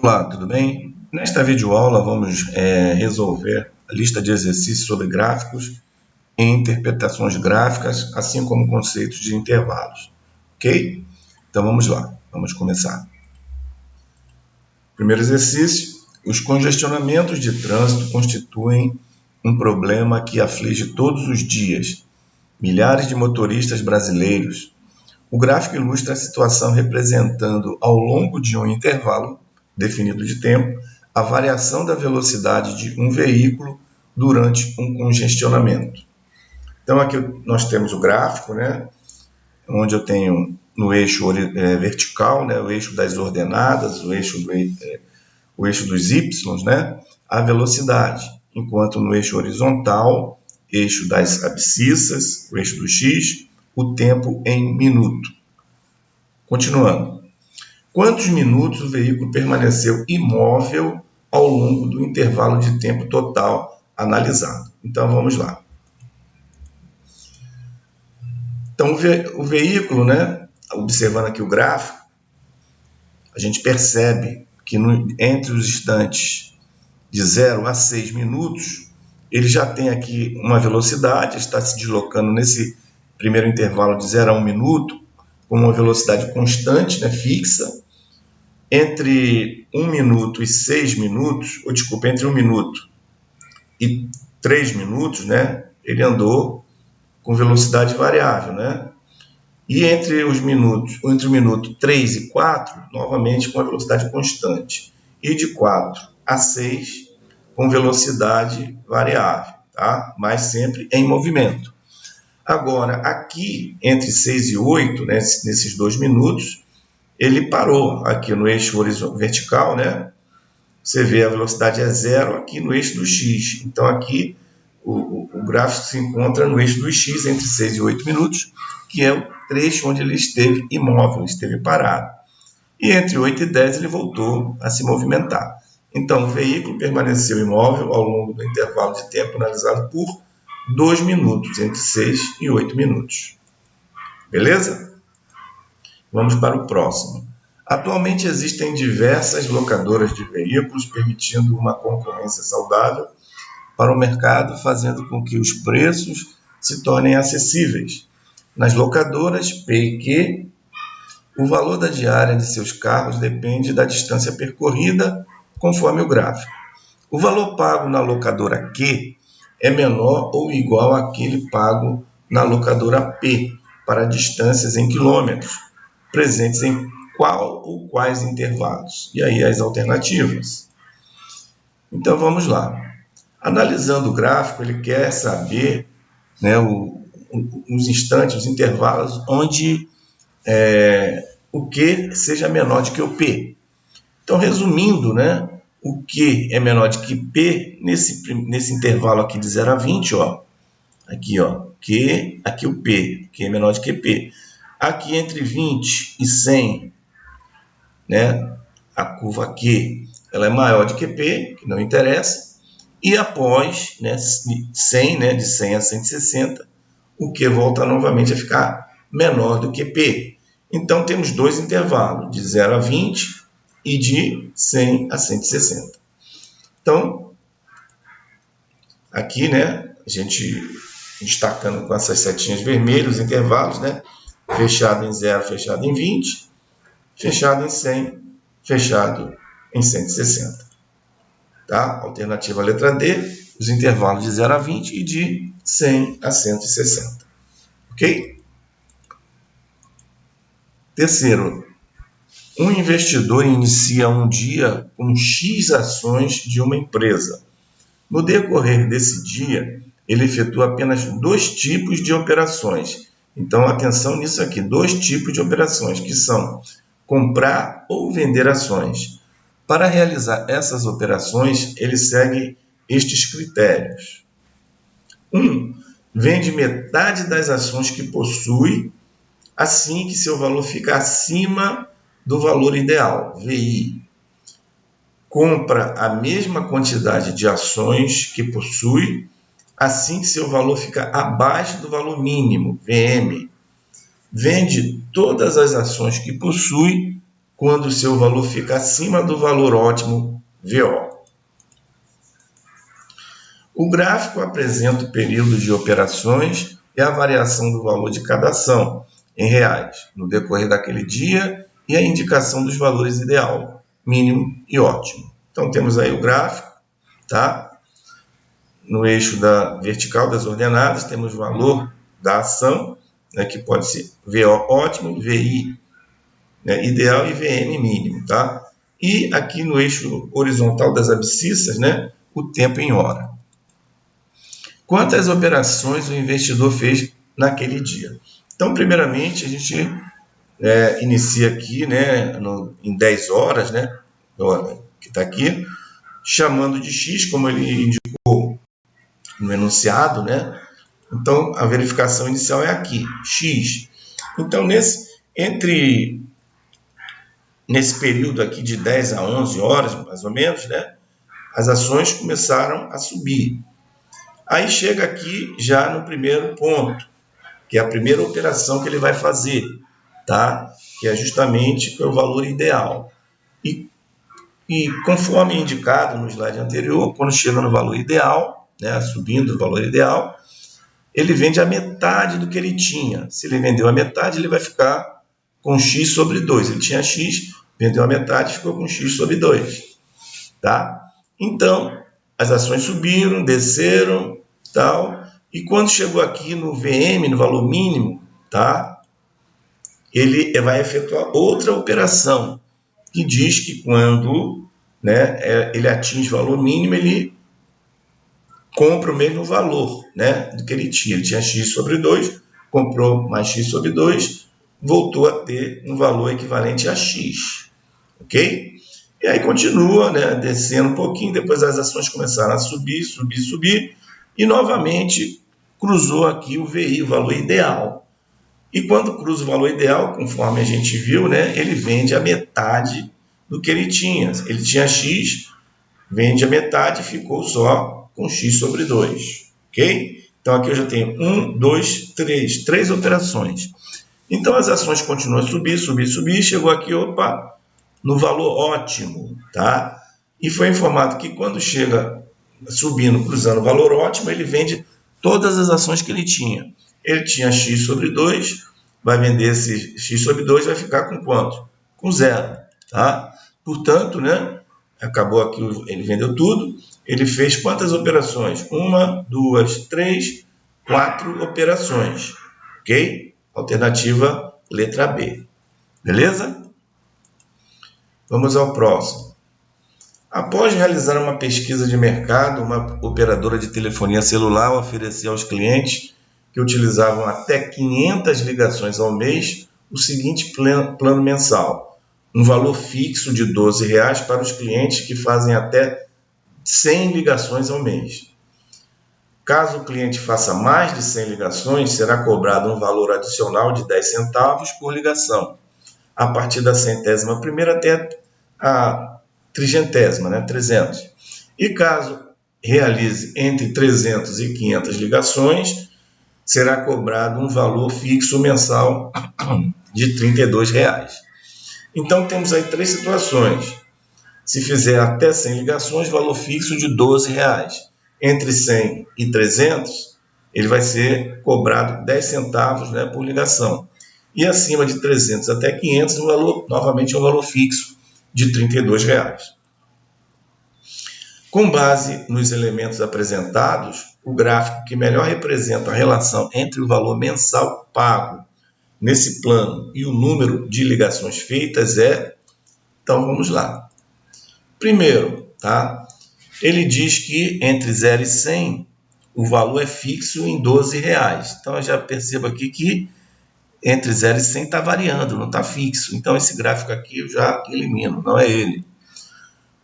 Olá, tudo bem? Nesta videoaula vamos resolver a lista de exercícios sobre gráficos e interpretações gráficas, assim como conceitos de intervalos, ok? Então vamos lá, vamos começar. Primeiro exercício: os congestionamentos de trânsito constituem um problema que aflige todos os dias milhares de motoristas brasileiros. O gráfico ilustra a situação representando, ao longo de um intervalo definido de tempo, a variação da velocidade de um veículo durante um congestionamento. Então, aqui nós temos o gráfico, né, onde eu tenho no eixo vertical, né, o eixo das ordenadas, o eixo dos y, né, a velocidade, enquanto no eixo horizontal, eixo das abscissas, o eixo do x, o tempo em minuto. Continuando. Quantos minutos o veículo permaneceu imóvel ao longo do intervalo de tempo total analisado? Então, vamos lá. Então, o veículo, né, observando aqui o gráfico, a gente percebe que entre os instantes de 0 a 6 minutos, ele já tem aqui uma velocidade, está se deslocando nesse primeiro intervalo de 0 a 1 minuto, com uma velocidade constante, né, fixa. Entre 1 minuto e 6 minutos, entre 1 minuto e 3 minutos, né, ele andou com velocidade variável, né? E entre o minuto 3 e 4, novamente com a velocidade constante. E de 4 a 6, com velocidade variável, tá? Mas sempre em movimento. Agora, aqui, entre 6 e 8, né, nesses 2 minutos, ele parou aqui no eixo vertical, né? Você vê a velocidade é 0 aqui no eixo do x. Então, aqui o gráfico se encontra no eixo do x entre 6 e 8 minutos, que é o trecho onde ele esteve imóvel, esteve parado. E entre 8 e 10 ele voltou a se movimentar. Então, o veículo permaneceu imóvel ao longo do intervalo de tempo analisado por 2 minutos, entre 6 e 8 minutos. Beleza? Vamos para o próximo. Atualmente existem diversas locadoras de veículos, permitindo uma concorrência saudável para o mercado, fazendo com que os preços se tornem acessíveis. Nas locadoras P e Q, o valor da diária de seus carros depende da distância percorrida, conforme o gráfico. O valor pago na locadora Q é menor ou igual àquele pago na locadora P, para distâncias em quilômetros, presentes em qual ou quais intervalos. E aí as alternativas. Então vamos lá. Analisando o gráfico, ele quer saber, né, os instantes, os intervalos onde o Q seja menor do que o P. Então, resumindo, né, o Q é menor do que P nesse intervalo aqui de 0 a 20, ó. Aqui, ó, Q, aqui o P, que é menor do que P. Aqui entre 20 e 100, né, a curva Q ela é maior do que P, que não interessa. E após, né, 100, né, de 100 a 160, o Q volta novamente a ficar menor do que P. Então, temos dois intervalos, de 0 a 20 e de 100 a 160. Então, aqui, né, a gente destacando com essas setinhas vermelhas, os intervalos, né, fechado em 0, fechado em 20, fechado em 100, fechado em 160. Tá? Alternativa letra D, os intervalos de 0 a 20 e de 100 a 160. Ok? Terceiro, um investidor inicia um dia com X ações de uma empresa. No decorrer desse dia, ele efetua apenas 2 tipos de operações. Então, atenção nisso aqui, 2 tipos de operações, que são comprar ou vender ações. Para realizar essas operações, ele segue estes critérios. 1. Vende metade das ações que possui, assim que seu valor fica acima do valor ideal, VI. Compra a mesma quantidade de ações que possui, assim que seu valor fica abaixo do valor mínimo, VM. Vende todas as ações que possui quando o seu valor fica acima do valor ótimo VO. O gráfico apresenta o período de operações e a variação do valor de cada ação em reais no decorrer daquele dia e a indicação dos valores ideal, mínimo e ótimo. Então temos aí o gráfico, tá? No eixo da vertical das ordenadas temos o valor da ação, né, que pode ser VO ótimo, VI, né, ideal e VM mínimo, tá? E aqui no eixo horizontal das abscissas, né, o tempo em hora. Quantas operações o investidor fez naquele dia? Então, primeiramente, a gente inicia aqui, né, em 10 horas, né, que está aqui, chamando de X, como ele indicou no enunciado, né? Então, a verificação inicial é aqui, X. Então, nesse período aqui de 10 a 11 horas, mais ou menos, né, as ações começaram a subir. Aí chega aqui já no primeiro ponto, que é a primeira operação que ele vai fazer, tá? Que é justamente o valor ideal. E conforme indicado no slide anterior, quando chega no valor ideal, né, subindo o valor ideal, ele vende a metade do que ele tinha. Se ele vendeu a metade, ele vai ficar com X sobre 2. Ele tinha X, vendeu a metade, ficou com X sobre 2. Tá? Então, as ações subiram, desceram, tal, e quando chegou aqui no VM, no valor mínimo, tá? Ele vai efetuar outra operação, que diz que quando, né, ele atinge o valor mínimo, ele compra o mesmo valor, né, do que ele tinha. Ele tinha X sobre 2, comprou mais X sobre 2, voltou a ter um valor equivalente a X. Ok? E aí continua, né, descendo um pouquinho, depois as ações começaram a subir, e novamente cruzou aqui o VI, o valor ideal. E quando cruza o valor ideal, conforme a gente viu, né, ele vende a metade do que ele tinha. Ele tinha X, vende a metade e ficou só com X sobre 2. Ok? Então aqui eu já tenho 1, 2, 3, 3 operações. Então as ações continuam a subir, chegou aqui, opa, no valor ótimo, tá? E foi informado que quando chega subindo, cruzando o valor ótimo, ele vende todas as ações que ele tinha. Ele tinha X sobre 2, vai vender esse X sobre 2, vai ficar com quanto? Com 0, tá? Portanto, né, acabou aqui, ele vendeu tudo, ele fez quantas operações? 1, 2, 3, 4 operações, ok? Alternativa letra B, beleza? Vamos ao próximo. Após realizar uma pesquisa de mercado, uma operadora de telefonia celular oferecia aos clientes que utilizavam até 500 ligações ao mês o seguinte plano mensal: um valor fixo de R$ 12 para os clientes que fazem até 100 ligações ao mês. Caso o cliente faça mais de 100 ligações, será cobrado um valor adicional de 10 centavos por ligação, a partir da 100ª até a 300ª, né, 300. E caso realize entre 300 e 500 ligações, será cobrado um valor fixo mensal de R$ 32. Então, temos aí 3 situações. Se fizer até 100 ligações, valor fixo de R$ 12. Entre 100 e 300, ele vai ser cobrado 10 centavos, né, por ligação. E acima de 300 até 500, o valor, novamente, é um valor fixo de R$ 32. Com base nos elementos apresentados, o gráfico que melhor representa a relação entre o valor mensal pago nesse plano e o número de ligações feitas é... Então, vamos lá. Primeiro, tá? Ele diz que entre 0 e 100, o valor é fixo em R$ 12. Então, eu já percebo aqui que entre 0 e 100 está variando, não está fixo. Então, esse gráfico aqui eu já elimino, não é ele.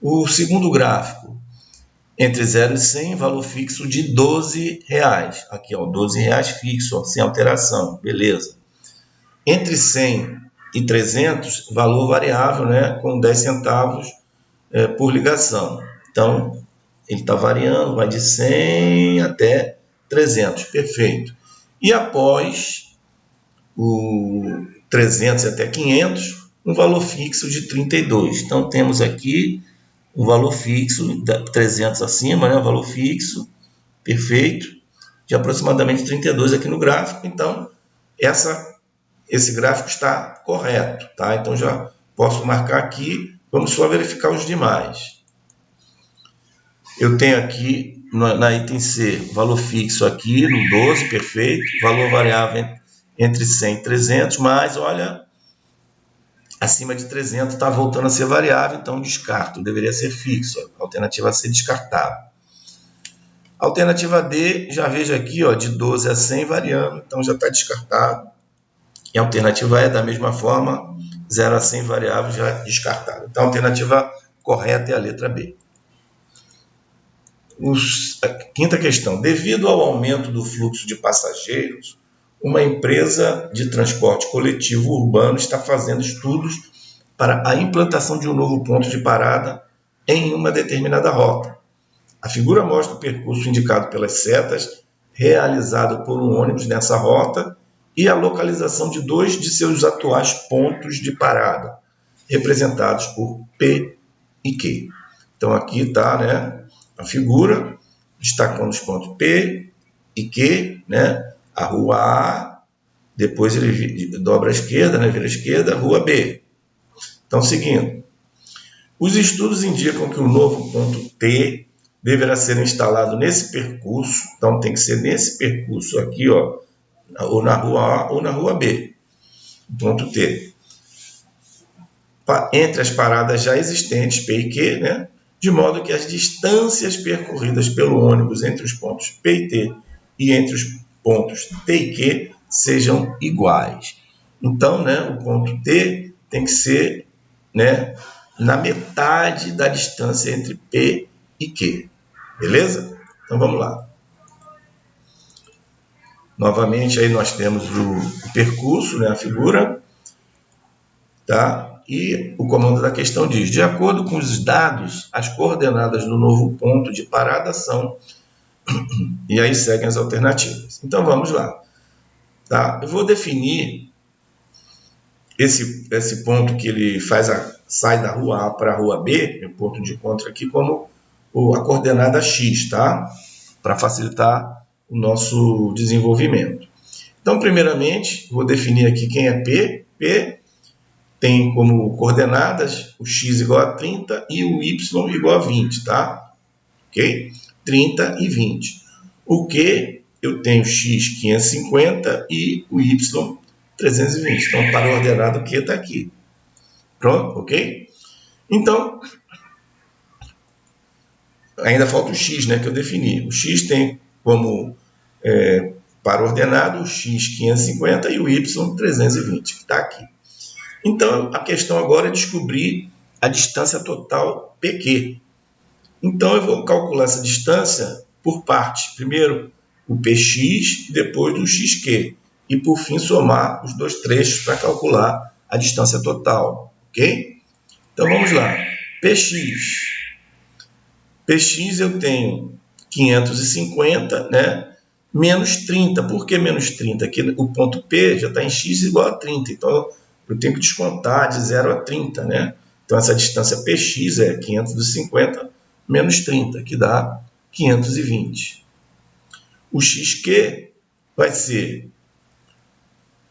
O segundo gráfico, entre 0 e 100, valor fixo de R$ 12. Aqui, ó, R$ 12 fixo, ó, sem alteração, beleza. Entre 100 e 300, valor variável, né, com 10 centavos por ligação. Então, ele está variando, vai de 100 até 300, perfeito. E após o 300 até 500, um valor fixo de 32. Então, temos aqui um valor fixo, 300 acima, né? Um valor fixo, perfeito, de aproximadamente 32 aqui no gráfico. Então, esse gráfico está correto, tá? Então, já posso marcar aqui. Vamos só verificar os demais. Eu tenho aqui, na item C, valor fixo aqui no 12, perfeito. Valor variável entre 100 e 300, mas, olha, acima de 300 está voltando a ser variável, então descarto, deveria ser fixo. Alternativa C, descartável. Alternativa D, já vejo aqui, ó, de 12 a 100 variando, então já está descartado. E a alternativa E, da mesma forma, 0 a 100 variável, já descartado. Então, a alternativa correta é a letra B. A quinta questão. Devido ao aumento do fluxo de passageiros, uma empresa de transporte coletivo urbano está fazendo estudos para a implantação de um novo ponto de parada em uma determinada rota. A figura mostra o percurso indicado pelas setas, realizado por um ônibus nessa rota, e a localização de 2 de seus atuais pontos de parada, representados por P e Q. Então, aqui está, né, a figura, destacando os pontos P e Q, né, a rua A, depois ele dobra à esquerda, né, vira à esquerda, rua B. Então, seguindo. Os estudos indicam que o novo ponto T deverá ser instalado nesse percurso, então tem que ser nesse percurso aqui, ó, ou na rua A ou na rua B, ponto T. Entre as paradas já existentes, P e Q, né, de modo que as distâncias percorridas pelo ônibus entre os pontos P e T e entre os pontos T e Q sejam iguais. Então, né, o ponto T tem que ser, né, na metade da distância entre P e Q. Beleza? Então, vamos lá. Novamente, aí nós temos o percurso, né, a figura, tá? E o comando da questão diz: de acordo com os dados, as coordenadas do novo ponto de parada são... E aí seguem as alternativas. Então, vamos lá. Tá? Eu vou definir esse ponto que ele sai da rua A para a rua B, o ponto de encontro aqui, como a coordenada X, tá? Para facilitar o nosso desenvolvimento. Então, primeiramente, vou definir aqui quem é P. P tem como coordenadas o X igual a 30 e o Y igual a 20, tá? Ok? 30 e 20. O Q, eu tenho X 550 e o Y 320. Então, para o ordenado, o Q está aqui. Pronto? Ok? Então, ainda falta o X, né, que eu defini. O X tem como para ordenado o X 550 e o Y 320, que está aqui. Então, a questão agora é descobrir a distância total PQ. Então, eu vou calcular essa distância por partes. Primeiro, o PX e depois do XQ. E, por fim, somar os dois trechos para calcular a distância total. Ok? Então, vamos lá. PX. PX eu tenho 550, né? Menos 30. Por que menos 30? Aqui o ponto P já está em X igual a 30. Então, eu tenho que descontar de 0 a 30, né? Então, essa distância PX é 550 menos 30, que dá 520. O XQ vai ser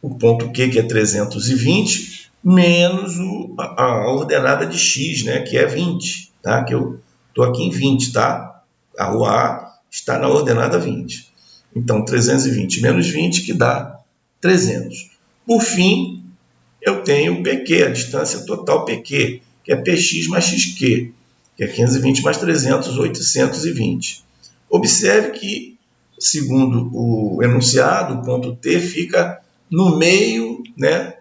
o ponto Q, que é 320, menos a ordenada de X, né? Que é 20, tá? Que eu estou aqui em 20, tá? A rua A está na ordenada 20. Então, 320 menos 20, que dá 300. Por fim, eu tenho o PQ, a distância total PQ, que é PX mais XQ, que é 520 mais 300, 820. Observe que, segundo o enunciado, o ponto T fica no meio, né,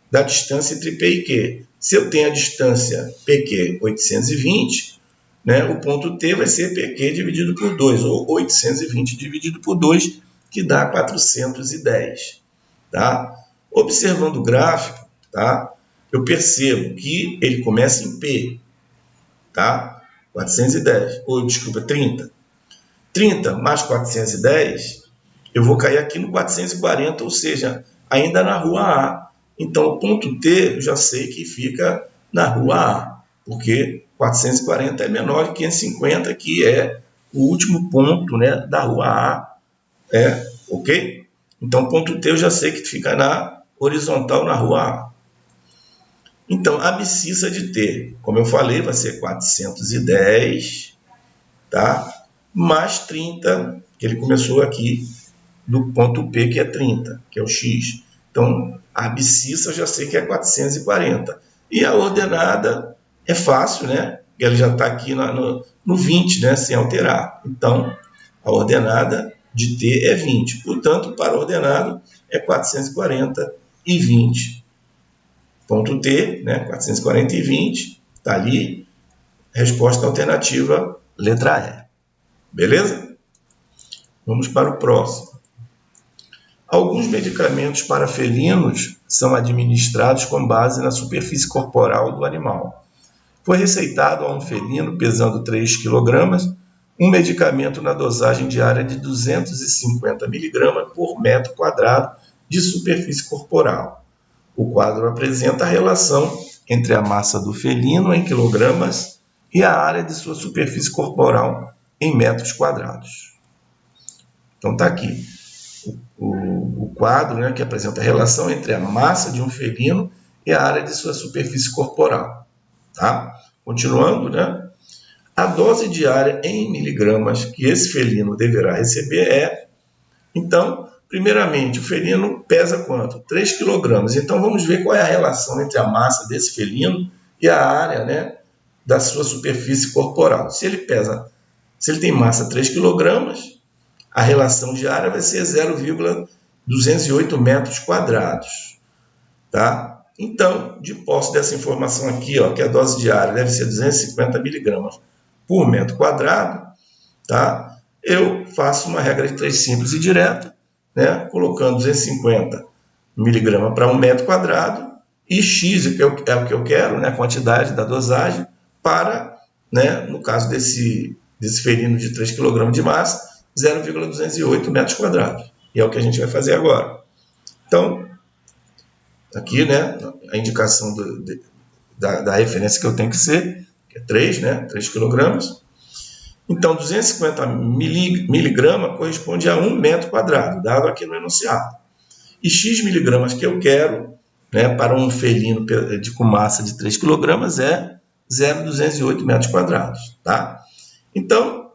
da distância entre P e Q. Se eu tenho a distância PQ 820, né, o ponto T vai ser PQ dividido por 2, ou 820 dividido por 2, que dá 410. Tá? Observando o gráfico, tá, eu percebo que ele começa em P, tá? 410, ou desculpa, 30. 30 mais 410, eu vou cair aqui no 440, ou seja, ainda na rua A. Então, o ponto T, eu já sei que fica na rua A, porque 440 é menor que 550, que é o último ponto, né, da rua A, ok? Então, o ponto T eu já sei que fica na horizontal na rua A. Então, a abscissa de T, como eu falei, vai ser 410, tá? Mais 30, que ele começou aqui do ponto P, que é 30, que é o X. Então, a abscissa eu já sei que é 440. E a ordenada é fácil, né? Ele já está aqui no 20, né? Sem alterar. Então, a ordenada de T é 20. Portanto, para o ordenado é 440 e 20. Ponto T, né? 440 e 20. Está ali. Resposta alternativa, letra E. Beleza? Vamos para o próximo. Alguns medicamentos para felinos são administrados com base na superfície corporal do animal. Foi receitado a um felino pesando 3 kg um medicamento na dosagem diária de 250 mg por metro quadrado de superfície corporal. O quadro apresenta a relação entre a massa do felino em quilogramas e a área de sua superfície corporal em metros quadrados. Então está aqui o quadro, né, que apresenta a relação entre a massa de um felino e a área de sua superfície corporal. Tá? Continuando, né? A dose diária em miligramas que esse felino deverá receber é... Então, primeiramente, o felino pesa quanto? 3 kg. Então, vamos ver qual é a relação entre a massa desse felino e a área, né, da sua superfície corporal. Se ele tem massa 3 kg, a relação diária vai ser 0,208 metros quadrados. Tá? Então, de posse dessa informação aqui, ó, que a dose diária deve ser 250 mg por metro quadrado, tá? Eu faço uma regra de 3 simples e direta, né? Colocando 250 mg para 1 metro quadrado e X é o que eu quero, né? A quantidade da dosagem para, né, no caso desse felino de 3 kg de massa, 0,208 metros quadrados. E é o que a gente vai fazer agora. Então, aqui, né, a indicação da referência que eu tenho que ser, que é 3, né, 3 kg. Então, 250 miligramas corresponde a 1 metro quadrado, dado aqui no enunciado. E X miligramas que eu quero, né, para um felino com massa de 3 kg é 0,208 metros quadrados. Tá? Então,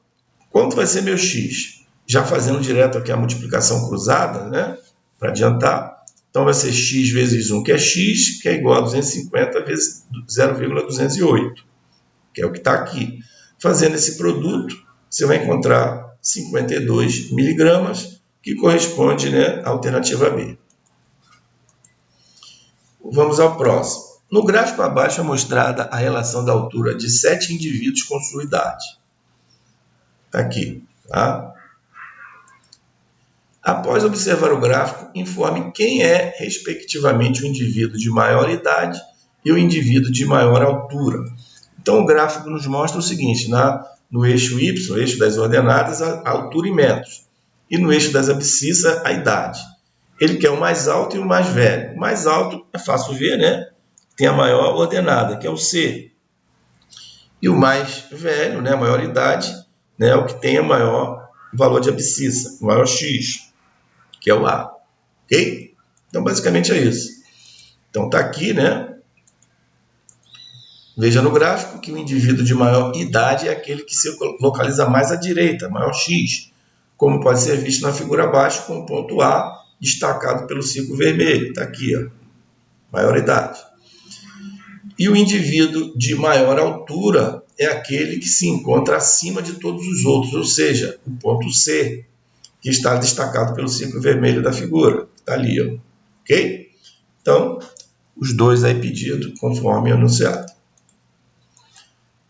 quanto vai ser meu X? Já fazendo direto aqui a multiplicação cruzada, né, para adiantar. Então, vai ser x vezes 1, que é x, que é igual a 250 vezes 0,208, que é o que está aqui. Fazendo esse produto, você vai encontrar 52 miligramas, que corresponde, né, à alternativa B. Vamos ao próximo. No gráfico abaixo é mostrada a relação da altura de 7 indivíduos com sua idade. Está aqui, tá? Após observar o gráfico, informe quem é, respectivamente, o indivíduo de maior idade e o indivíduo de maior altura. Então, o gráfico nos mostra o seguinte, no eixo Y, o eixo das ordenadas, a altura em metros, e no eixo das abscissas, a idade. Ele quer o mais alto e o mais velho. O mais alto é fácil ver, né? Tem a maior ordenada, que é o C. E o mais velho, né, a maior idade, né, é o que tem o maior valor de abscissa, o maior X, que é o A. Ok? Então, basicamente é isso. Então, está aqui, né? Veja no gráfico que o indivíduo de maior idade é aquele que se localiza mais à direita, maior X, como pode ser visto na figura abaixo, com o ponto A destacado pelo círculo vermelho. Está aqui, ó, maior idade. E o indivíduo de maior altura é aquele que se encontra acima de todos os outros, ou seja, o ponto C, que está destacado pelo círculo vermelho da figura. Está ali, ó. Ok? Então, os dois aí pedidos, conforme anunciado.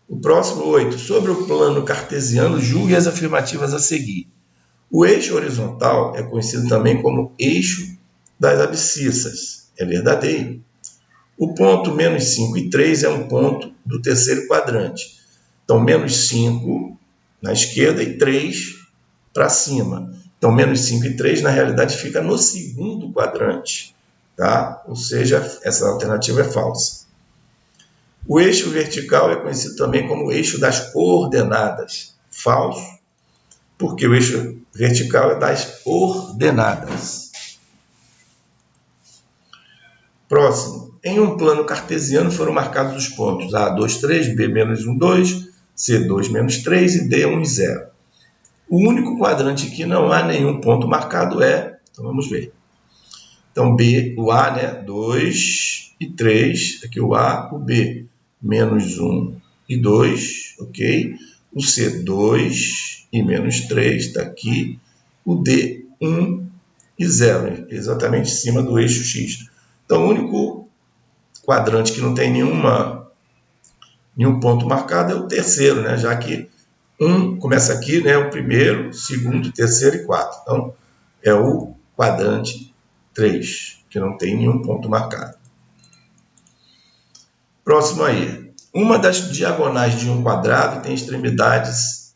O próximo, 8. Sobre o plano cartesiano, julgue as afirmativas a seguir. O eixo horizontal é conhecido também como eixo das abscissas. É verdadeiro. O ponto menos 5 e 3 é um ponto do terceiro quadrante. Então, menos 5 na esquerda e 3 para cima. Então, menos 5 e 3, na realidade, fica no segundo quadrante. tá? Ou seja, essa alternativa é falsa. O eixo vertical é conhecido também como eixo das coordenadas. Falso, porque o eixo vertical é das ordenadas. Próximo. Em um plano cartesiano foram marcados os pontos A, 2, 3, B, menos 1, 2, C, 2, menos 3 e D, 1 e 0. O único quadrante que não há nenhum ponto marcado é... Então, vamos ver. Então, B, o A, né? 2 e 3. Aqui o A, o B, menos 1 e 2, ok? O C, 2 e menos 3, está aqui. O D, 1 e 0, exatamente em cima do eixo X. Então, o único quadrante que não tem nenhum ponto marcado é o terceiro, né? Já que 1 começa aqui, né? O primeiro, segundo, terceiro e quarto. Então, é o quadrante 3, que não tem nenhum ponto marcado. Próximo aí. Uma das diagonais de um quadrado tem extremidades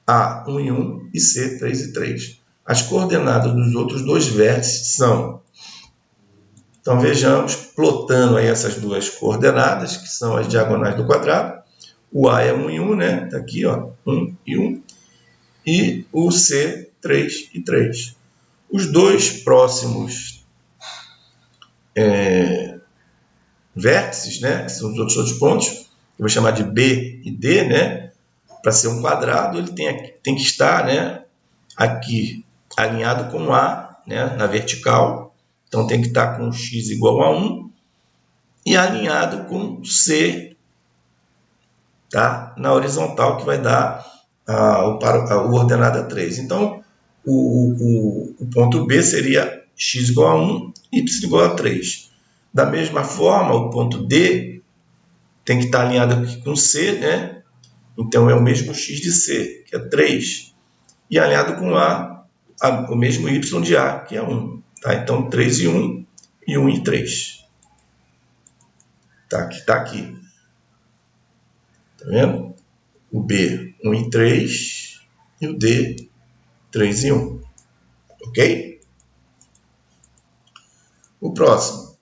A, 1 e 1, e C, 3 e 3. As coordenadas dos outros dois vértices são... Então, vejamos, plotando aí essas duas coordenadas, que são as diagonais do quadrado. O A é 1 e 1, né? Está aqui, ó, 1 e 1. E o C, 3 e 3. Os dois próximos vértices, né? Que são os outros pontos, que eu vou chamar de B e D, né? Para ser um quadrado, ele tem que estar, né? Aqui, alinhado com A, né? Na vertical. Então, tem que estar com x igual a 1 e alinhado com C, tá? Na horizontal, que vai dar o ordenada 3. Então, o ponto B seria x igual a 1, y igual a 3. Da mesma forma, o ponto D tem que estar alinhado aqui com C, né? Então, é o mesmo x de C, que é 3. E alinhado com A, o mesmo y de A, que é 1. Tá? Então, 3 e 1, e 1 e 3. Tá aqui. Tá vendo? O B, 1 e 3, e o D, 3 e 1. Ok? O próximo.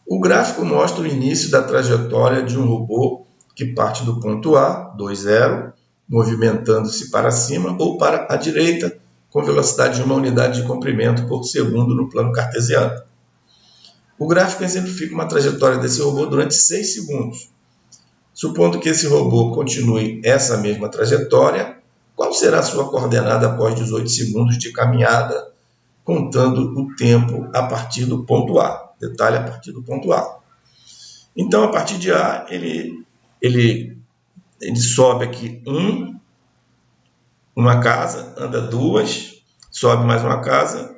O gráfico mostra o início da trajetória de um robô que parte do ponto A, 2, 0, movimentando-se para cima ou para a direita, com velocidade de 1 unidade de comprimento por segundo no plano cartesiano. O gráfico exemplifica uma trajetória desse robô durante 6 segundos. Supondo que esse robô continue essa mesma trajetória, qual será a sua coordenada após 18 segundos de caminhada, contando o tempo a partir do ponto A? Detalhe a partir do ponto A. Então, a partir de A, ele sobe aqui uma casa, anda 2, sobe mais uma casa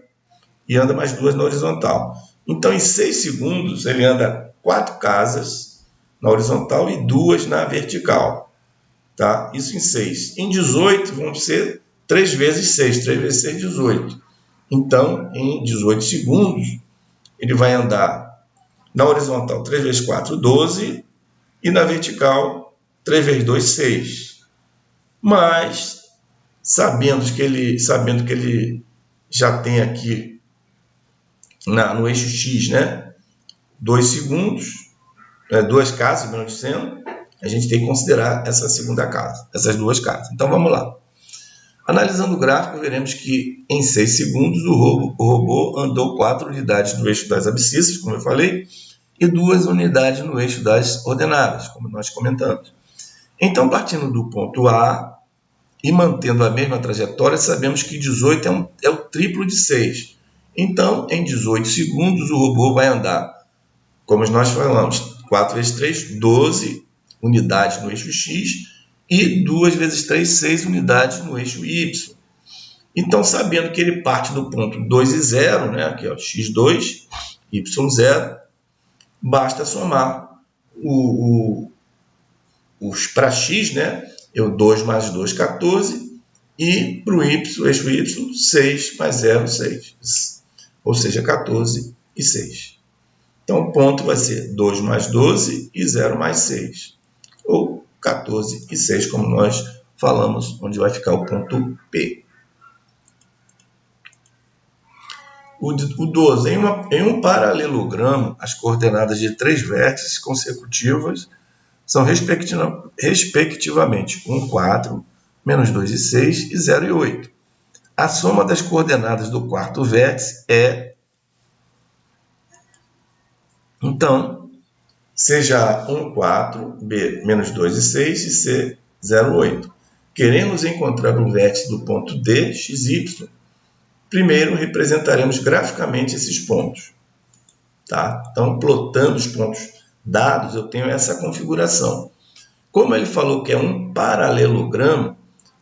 e anda mais 2 na horizontal. Então, em 6 segundos, ele anda 4 casas na horizontal e 2 na vertical. Tá? Isso em 6. Em 18, vão ser 3 vezes 6. 3 vezes 6, 18. Então, em 18 segundos, ele vai andar na horizontal 3 vezes 4, 12. E na vertical, 3 vezes 2, 6. Mas, sabendo que ele já tem aqui no eixo X, né, 2 segundos, 2 casas, melhor dizendo, a gente tem que considerar essa segunda casa, essas 2 casas. Então, vamos lá. Analisando o gráfico, veremos que em 6 segundos o robô andou 4 unidades no eixo das abscissas, como eu falei, e 2 unidades no eixo das ordenadas, como nós comentamos. Então, partindo do ponto A e mantendo a mesma trajetória, sabemos que 18 é o triplo de 6. Então, em 18 segundos, o robô vai andar, como nós falamos, 4 vezes 3, 12 unidades no eixo X e 2 vezes 3, 6 unidades no eixo Y. Então, sabendo que ele parte do ponto 2 e 0, né, aqui, ó, x2, y0, basta somar os para x, né, eu 2 mais 2, 14, e para o eixo y, 6 mais 0, 6. Ou seja, 14 e 6. Então, o ponto vai ser 2 mais 12 e 0 mais 6. Ou 14 e 6, como nós falamos, onde vai ficar o ponto P. O 12. Em um paralelogramo, as coordenadas de 3 vértices consecutivas são respectivamente 1, 4, menos 2 e 6 e 0 e 8. A soma das coordenadas do quarto vértice é, então, seja 1, 4, B, menos 2 e 6 e C, 0, 8. Queremos encontrar o vértice do ponto D, x, y. Primeiro, representaremos graficamente esses pontos. Tá? Então, plotando os pontos dados, eu tenho essa configuração. Como ele falou que é um paralelogramo,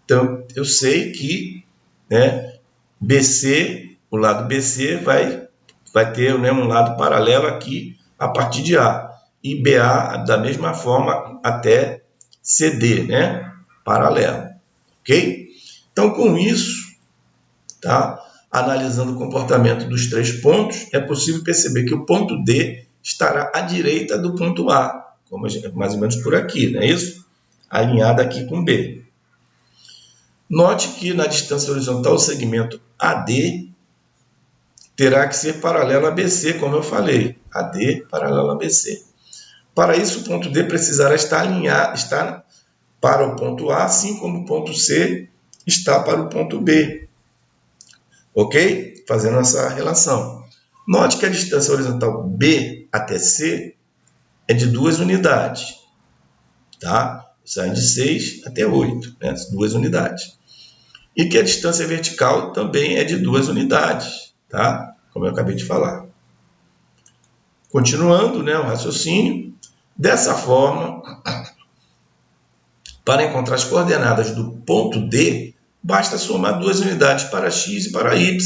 então eu sei que, né, BC, o lado BC vai ter, né, um lado paralelo aqui a partir de A. E BA da mesma forma até CD, né, paralelo. Ok? Então, com isso, tá, analisando o comportamento dos 3 pontos, é possível perceber que o ponto D estará à direita do ponto A, como mais ou menos por aqui, não é isso? Alinhado aqui com B. Note que na distância horizontal o segmento AD terá que ser paralelo a BC, como eu falei. AD paralelo a BC. Para isso, o ponto D precisará estar para o ponto A, assim como o ponto C está para o ponto B. Ok? Fazendo essa relação. Note que a distância horizontal B até C é de 2 unidades. Tá? Sai de 6 até 8, né? 2 unidades. E que a distância vertical também é de 2 unidades, tá? Como eu acabei de falar. Continuando, né, o raciocínio, dessa forma, para encontrar as coordenadas do ponto D, basta somar 2 unidades para x e para y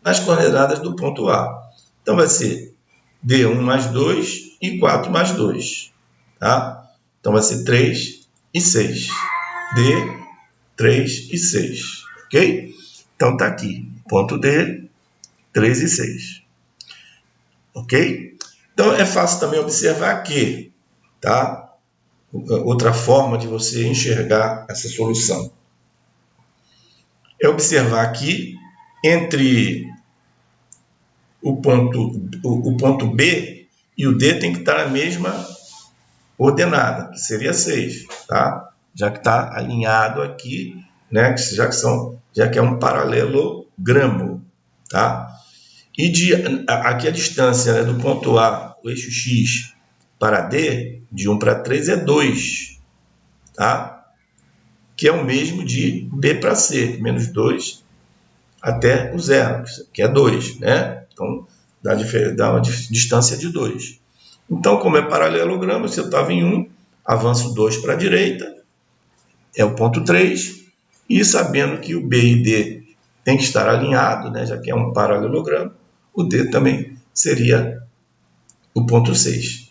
nas coordenadas do ponto A. Então, vai ser D1 mais 2 e 4 mais 2. Tá? Então, vai ser 3 e 6. D, 3 e 6. Ok? Então, está aqui. Ponto D, 3 e 6. Ok? Então, é fácil também observar que, tá? Outra forma de você enxergar essa solução é observar que entre o ponto B e o D tem que estar na mesma ordenada, que seria 6, tá? Já que está alinhado aqui, né? Já que é um paralelogramo, tá? E aqui a distância, né, do ponto A, o eixo X, para D, de 1 para 3 é 2, tá? Que é o mesmo de B para C, menos 2 até o 0, que é 2, né? Então, dá uma distância de 2. Então, como é paralelogramo, se eu estava em 1, avanço 2 para a direita, é o ponto 3, e sabendo que o B e D tem que estar alinhado, né, já que é um paralelogramo, o D também seria o ponto 6.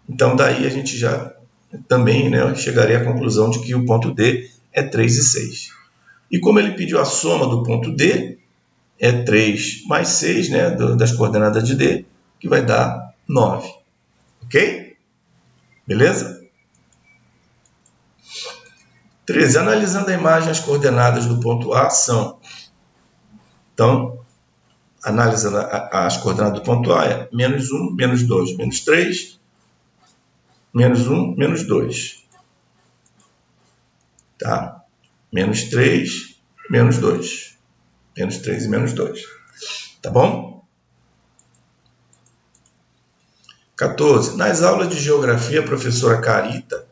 Então, daí a gente já também, né, chegaria à conclusão de que o ponto D é 3 e 6. E como ele pediu a soma do ponto D, é 3 mais 6, né, das coordenadas de D, que vai dar 9. Ok? Beleza? 13. Analisando a imagem, as coordenadas do ponto A são... Então, analisando as coordenadas do ponto A é menos 1, menos 2, menos 3, menos 1, menos 2. Tá? Menos 3, menos 2. Menos 3 e menos 2. Tá bom? 14. Nas aulas de geografia, a professora Carita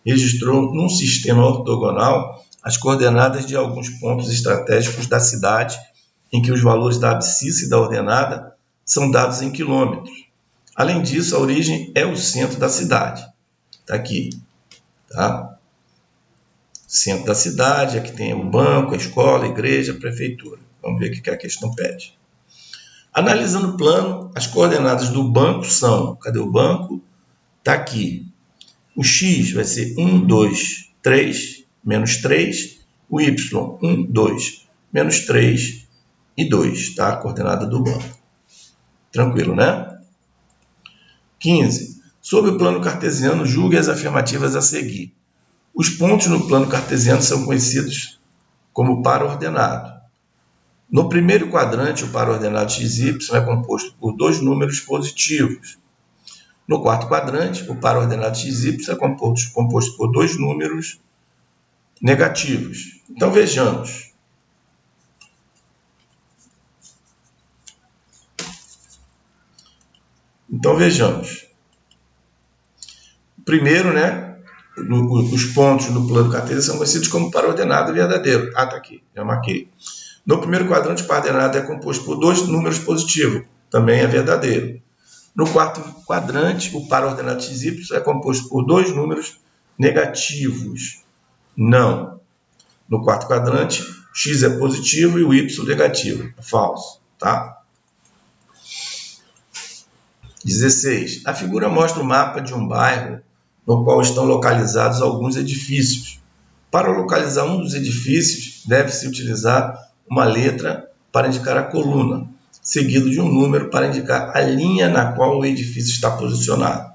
registrou num sistema ortogonal as coordenadas de alguns pontos estratégicos da cidade, em que os valores da abscissa e da ordenada são dados em quilômetros. Além disso, a origem é o centro da cidade. Está aqui. Tá? Centro da cidade, aqui tem o banco, a escola, a igreja, a prefeitura. Vamos ver o que a questão pede. Analisando o plano, as coordenadas do banco são... Cadê o banco? Está aqui. O x vai ser 1, 2, 3, menos 3. O y, 1, 2, menos 3 e 2. Tá? A coordenada do banco. Tranquilo, né? 15. Sob o plano cartesiano, julgue as afirmativas a seguir. Os pontos no plano cartesiano são conhecidos como par ordenado. No primeiro quadrante, o par ordenado XY é composto por dois números positivos. No quarto quadrante, o par ordenado XY é composto por dois números negativos. Então, vejamos. Primeiro, né, os pontos no plano cartesiano são conhecidos como par ordenado verdadeiro. Ah, está aqui, já marquei. No primeiro quadrante, o par ordenado é composto por dois números positivos. Também é verdadeiro. No quarto quadrante, o par ordenado XY é composto por dois números negativos. Não. No quarto quadrante, x é positivo e o y negativo. É falso, tá? 16. A figura mostra o mapa de um bairro no qual estão localizados alguns edifícios. Para localizar um dos edifícios, deve-se utilizar uma letra para indicar a coluna, seguido de um número para indicar a linha na qual o edifício está posicionado.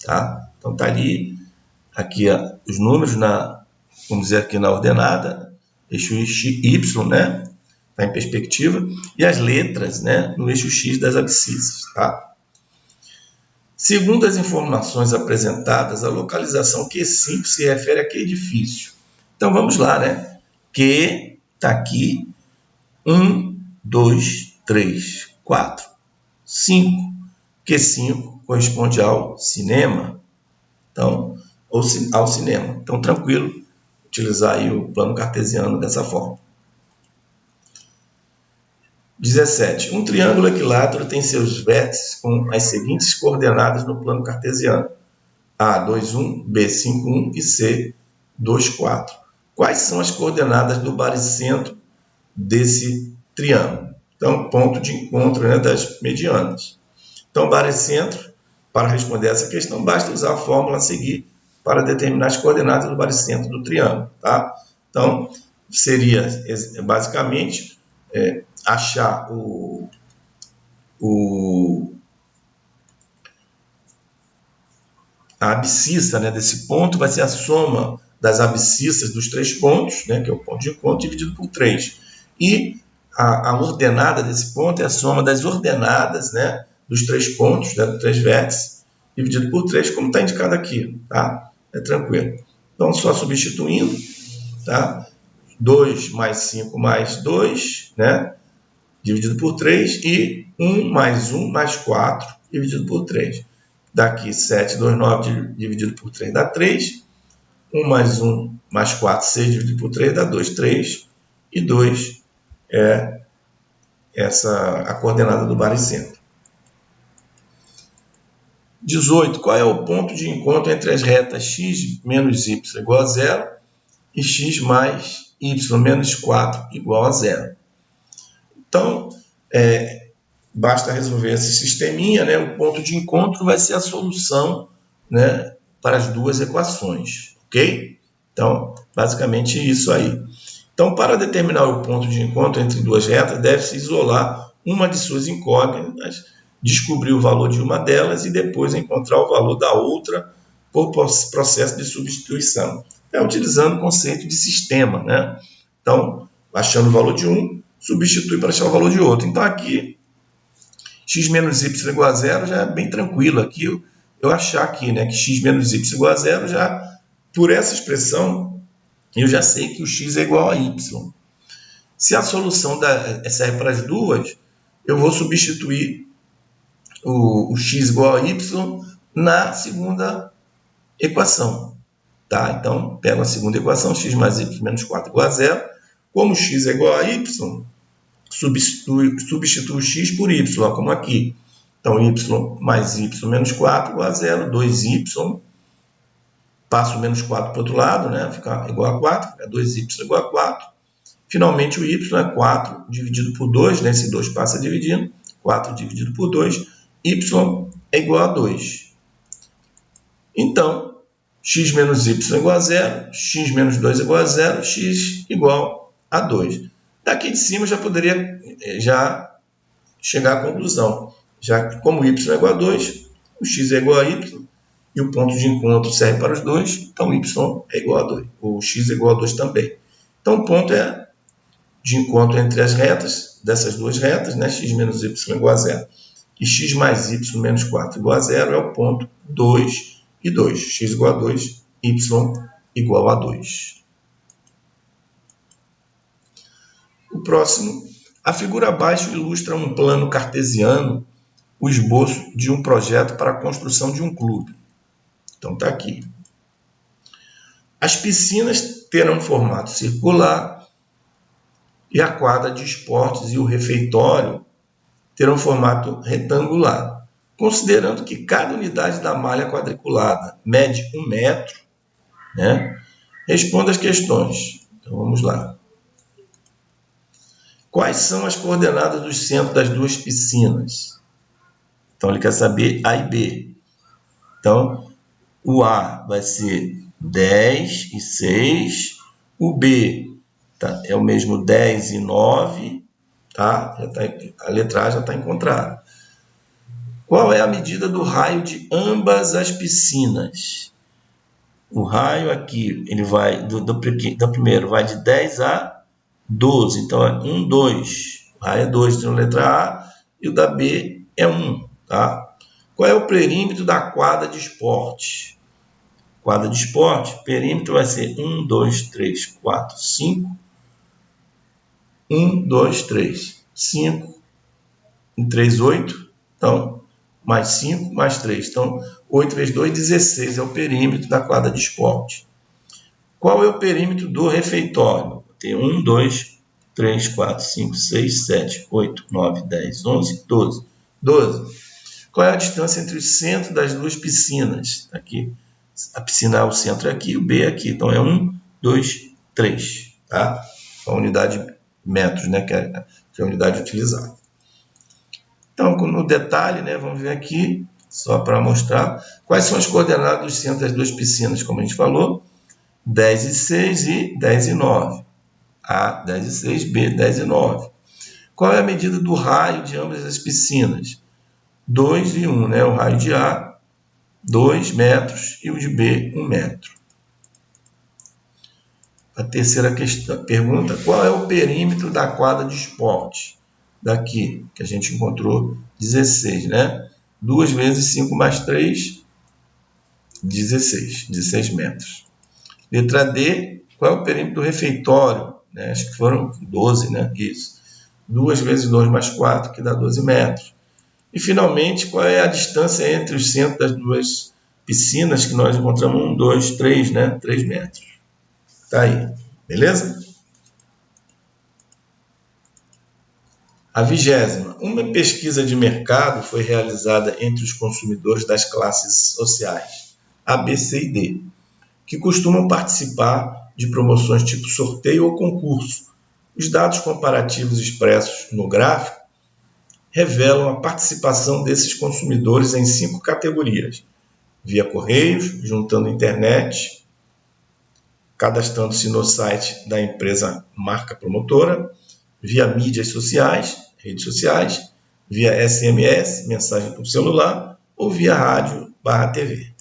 Tá? Então, está ali, aqui os números, vamos dizer aqui na ordenada, eixo Y, né? Está em perspectiva, e as letras, né? No eixo X das abscissas. Tá? Segundo as informações apresentadas, a localização Q5 se refere a que edifício? Então, vamos lá, né? Q está aqui, 1, 2, 3, 4, 5. Q5 corresponde ao cinema. Então, ao cinema. Então, tranquilo utilizar aí o plano cartesiano dessa forma. 17. Um triângulo equilátero tem seus vértices com as seguintes coordenadas no plano cartesiano: A, 2, 1, B, 5, 1 e C, 2, 4. Quais são as coordenadas do baricentro desse triângulo? Então, ponto de encontro, né, das medianas. Então, baricentro, para responder essa questão, basta usar a fórmula a seguir para determinar as coordenadas do baricentro do triângulo. Tá? Então, seria basicamente achar a abscissa, né, desse ponto vai ser a soma das abscissas dos três pontos, né, que é o ponto de encontro, dividido por 3. E a ordenada desse ponto é a soma das ordenadas, né, dos três pontos, né, dos três vértices, dividido por 3, como está indicado aqui. Tá? É tranquilo. Então, só substituindo, tá? 2 mais 5 mais 2, né? Dividido por 3, e 1 mais 1 mais 4, dividido por 3. Daqui 7, 2, 9, dividido por 3 dá 3. 1 mais 1 mais 4, 6, dividido por 3 dá 2, 3. E 2 é a coordenada do baricentro. 18. Qual é o ponto de encontro entre as retas x menos y igual a 0 e x mais y menos 4 igual a 0? Então, basta resolver esse sisteminha, né? O ponto de encontro vai ser a solução, né, para as duas equações, ok? Então, basicamente isso aí. Então, para determinar o ponto de encontro entre duas retas, deve-se isolar uma de suas incógnitas, descobrir o valor de uma delas e depois encontrar o valor da outra por processo de substituição. Utilizando o conceito de sistema, né? Então, achando o valor de um, substitui para achar o valor de outro. Então, aqui, x menos y igual a 0 já é bem tranquilo. Aqui, eu achar aqui, né, que x menos y igual a 0, já, por essa expressão, eu já sei que o x é igual a y. Se a solução serve para as duas, eu vou substituir o x igual a y na segunda equação. Tá? Então, pego a segunda equação, x mais y menos 4 igual a 0. Como x é igual a y, substituo x por y, como aqui. Então, y mais y menos 4 igual a 0, 2y, passo o menos 4 para o outro lado, né? Fica igual a 4, 2y igual a 4. Finalmente, o y é 4 dividido por 2, né? Esse 2 passa dividindo, 4 dividido por 2, y é igual a 2. Então, x menos y igual a 0, x menos 2 igual a 0, x igual a 2. Daqui de cima eu já poderia chegar à conclusão. Já que como y é igual a 2, o x é igual a y, e o ponto de encontro serve para os dois, então y é igual a 2. O x é igual a 2 também. Então o ponto de encontro entre as retas dessas duas retas, né, x menos y igual a zero, e x mais y menos 4 igual a zero, é o ponto 2 e 2. X igual a 2, y igual a 2. O próximo, a figura abaixo ilustra um plano cartesiano, o esboço de um projeto para a construção de um clube. Então está aqui. As piscinas terão formato circular e a quadra de esportes e o refeitório terão formato retangular. Considerando que cada unidade da malha quadriculada mede 1 metro, né? Responda as questões. Então vamos lá. Quais são as coordenadas dos centros das duas piscinas? Então ele quer saber A e B. Então o A vai ser 10 e 6, o B tá, é o mesmo 10 e 9, tá? A letra A já está encontrada. Qual é a medida do raio de ambas as piscinas? O raio aqui, ele vai do primeiro vai de 10 a 12, então é 1, 2. O raio é 2, então a letra A, e o da B é 1, tá? Qual é o perímetro da quadra de esporte? Quadra de esporte, perímetro vai ser 1, 2, 3, 4, 5. 1, 2, 3, 5, 3, 8. Então, mais 5, mais 3. Então, 8 vezes 2, 16 é o perímetro da quadra de esporte. Qual é o perímetro do refeitório? Tem 1, 2, 3, 4, 5, 6, 7, 8, 9, 10, 11, 12. 12. Qual é a distância entre o centro das duas piscinas? Aqui. A piscina, o centro é aqui, o B é aqui. Então, é 1, 2, 3. Tá? A unidade metros, né? Que é a unidade utilizada. Então, no detalhe, né? Vamos ver aqui, só para mostrar, quais são as coordenadas dos centros das duas piscinas, como a gente falou. 10 e 6 e 10 e 9. A, 10 e 6, B, 10 e 9. Qual é a medida do raio de ambas as piscinas? 2 e 1, né? O raio de A, 2 metros, e o de B, 1 metro. A terceira questão, pergunta, qual é o perímetro da quadra de esporte? Daqui, que a gente encontrou 16, né? 2 vezes 5 mais 3, 16 metros. Letra D, qual é o perímetro do refeitório? Né? Acho que foram 12, né? Isso. 2 vezes 2 mais 4, que dá 12 metros. E, finalmente, qual é a distância entre os centros das duas piscinas, que nós encontramos 1, 2, 3, né? 3 metros. Tá aí, beleza? A 20ª. Uma pesquisa de mercado foi realizada entre os consumidores das classes sociais A, B, C e D, que costumam participar de promoções tipo sorteio ou concurso. Os dados comparativos expressos no gráfico revelam a participação desses consumidores em 5 categorias: via correios, juntando internet, cadastrando-se no site da empresa marca promotora, via mídias sociais, redes sociais, via SMS, mensagem por celular, ou via rádio/TV.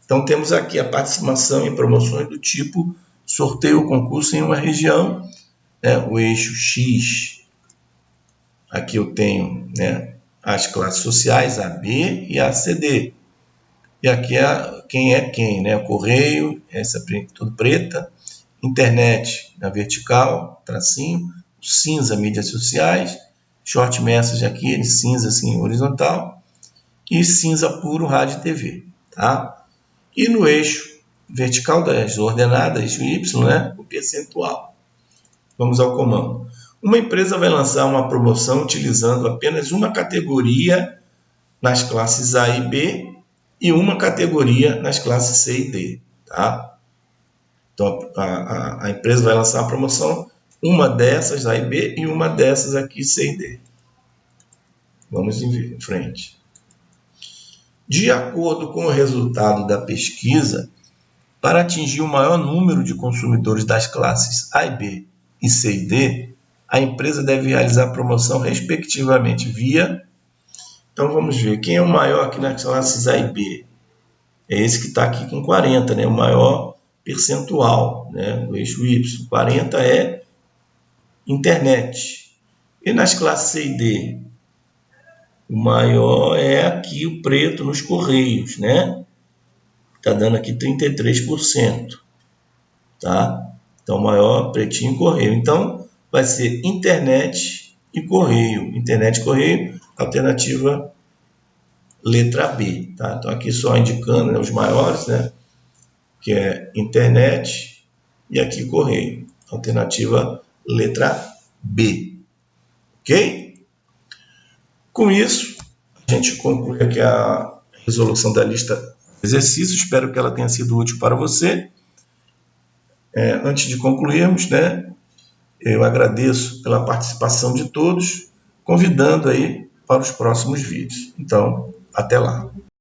Então, temos aqui a participação em promoções do tipo sorteio ou concurso em uma região, né, o eixo X. Aqui eu tenho, né, as classes sociais, A, B e A, C, D. E aqui quem é quem, né? Correio, essa tudo preta, internet na vertical, tracinho, cinza, mídias sociais, short message aqui, ele cinza assim, horizontal, e cinza puro, rádio e TV, tá? E no eixo vertical das ordenadas, eixo Y, né? O percentual. Vamos ao comando. Uma empresa vai lançar uma promoção utilizando apenas uma categoria nas classes A e B e uma categoria nas classes C e D, tá? Então, a empresa vai lançar uma promoção, uma dessas A e B e uma dessas aqui C e D. Vamos em frente. De acordo com o resultado da pesquisa, para atingir o maior número de consumidores das classes A e B e C e D, a empresa deve realizar a promoção respectivamente via... Então, vamos ver. Quem é o maior aqui nas classes A e B? É esse que está aqui com 40, né? O maior percentual, né? O eixo Y. 40 é internet. E nas classes C e D, o maior é aqui o preto nos Correios, né? Está dando aqui 33%, tá? Então, maior pretinho Correio. Então, vai ser internet e Correio. Internet e Correio, alternativa letra B, tá? Então, aqui só indicando, né, os maiores, né? Que é internet e aqui Correio. Alternativa letra B. Ok? Com isso, a gente conclui aqui a resolução da lista de exercícios. Espero que ela tenha sido útil para você. Antes de concluirmos, né, eu agradeço pela participação de todos, convidando aí para os próximos vídeos. Então, até lá.